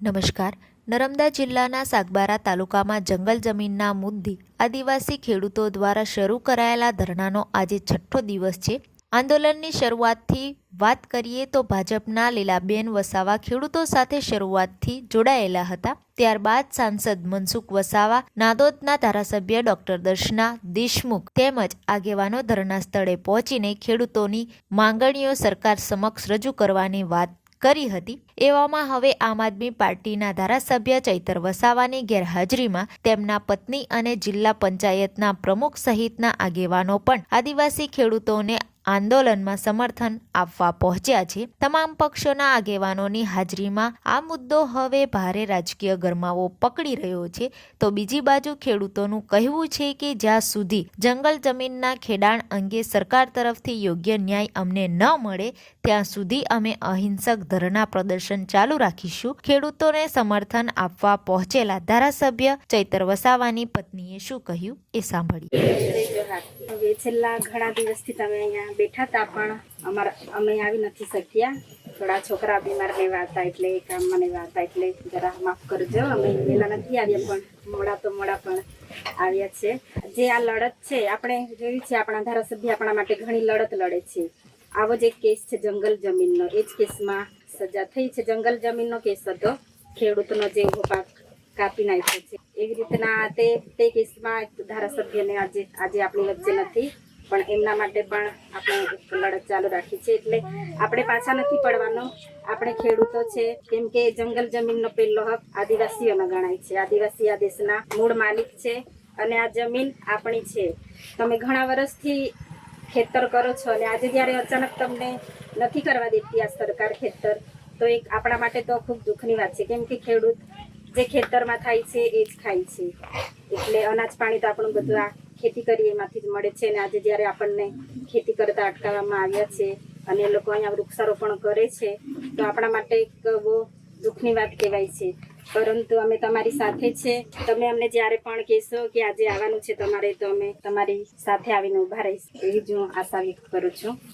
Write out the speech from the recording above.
નમસ્કાર. નર્મદા જિલ્લાના સાગબારા તાલુકામાં જંગલ જમીનના મુદ્દે આદિવાસી ખેડૂતો દ્વારા શરૂ કરાયેલા ધરણાનો આજે છઠ્ઠો દિવસ છે. આંદોલનની શરૂઆતથી વાત કરીએ તો ભાજપના લીલાબેન વસાવા ખેડૂતો સાથે શરૂઆતથી જોડાયેલા હતા. ત્યારબાદ સાંસદ મનસુખ વસાવા, નાદોદના ધારાસભ્ય ડોક્ટર દર્શના દેશમુખ તેમજ આગેવાનો ધરણા સ્થળે પહોંચીને ખેડૂતોની માંગણીઓ સરકાર સમક્ષ રજૂ કરવાની વાત કરી હતી. એવામાં હવે આમ આદમી પાર્ટીના ધારાસભ્ય ચૈતર વસાવાની ગેરહાજરીમાં તેમના પત્ની અને જિલ્લા પંચાયતના પ્રમુખ સહિતના આગેવાનો પણ આદિવાસી ખેડૂતોને આંદોલનમાં સમર્થન આપવા પહોંચ્યા છે. તમામ પક્ષોના આગેવાનોની હાજરીમાં આ મુદ્દો હવે ભારે રાજકીય ગરમાવો પકડી રહ્યો છે. તો બીજી બાજુ ખેડૂતોનું કહેવું છે કે જ્યાં સુધી જંગલ જમીનના ખેડાણ અંગે સરકાર તરફથી યોગ્ય ન્યાય અમને ન મળે ત્યાં સુધી અમે અહિંસક ધરણા પ્રદર્શન ચાલુ રાખીશું. ખેડૂતોને સમર્થન આપવા પહોંચેલા ધારાસભ્ય ચૈતર વસાવાની પત્નીએ શું કહ્યું એ સાંભળીએ. હવે છેલ્લા ઘણા દિવસથી તમે અહીંયા બેઠા હતા પણ અમે આવી નથી શક્યા. થોડા છોકરા બીમાર ને હતા એટલે કામમાં ને હતા એટલે જરા માફ કરજો. અમે વહેલા નથી આવ્યા પણ મોડા પણ આવ્યા છે. જે આ લડત છે આપણે જોયું છે, આપણા ધારાસભ્ય આપણા માટે ઘણી લડત લડે છે. આવો જ એક કેસ છે જંગલ જમીનનો. એ જ કેસમાં સજા થઈ છે. જંગલ જમીનનો કેસ હતો, ખેડૂતનો જે ઉભો પાક કાપી નાખ્યો છે. એવી રીતના તે કેસમાં ધારાસભ્યને આજે આપણી વચ્ચે નથી, પણ એમના માટે પણ આપણે એક લડત ચાલુ રાખી છે. એટલે આપણે પાછા નથી પડવાનો. આપણે ખેડૂતો છે, કેમ કે જંગલ જમીનનો પહેલો હક આદિવાસીઓનો ગણાય છે. આદિવાસી આ દેશના મૂળ માલિક છે અને આ જમીન આપણી છે. તમે ઘણા વર્ષથી ખેતર કરો છો અને આજે જ્યારે અચાનક તમને નથી કરવા દેતી આ સરકાર ખેતર, તો એક આપણા માટે તો ખૂબ દુઃખની વાત છે. કેમ કે ખેડૂત જે ખેતરમાં થાય છે એ જ ખાય છે. એટલે અનાજ પાણી તો આપણું બધું આ ખેતી કરીએ એમાંથી જ મળે છે. અને આજે જ્યારે આપણને ખેતી કરતા અટકાવવામાં આવ્યા છે અને એ લોકો અહીંયા વૃક્ષારોપણ કરે છે, તો આપણા માટે એક બહુ દુઃખની વાત કહેવાય છે. પરંતુ અમે તમારી સાથે છે. તમે અમને જ્યારે પણ કહેશો કે આજે આવવાનું છે તમારે, તો અમે તમારી સાથે આવીને ઊભા રહીશ એવી જ હું આશા વ્યક્ત કરું છું.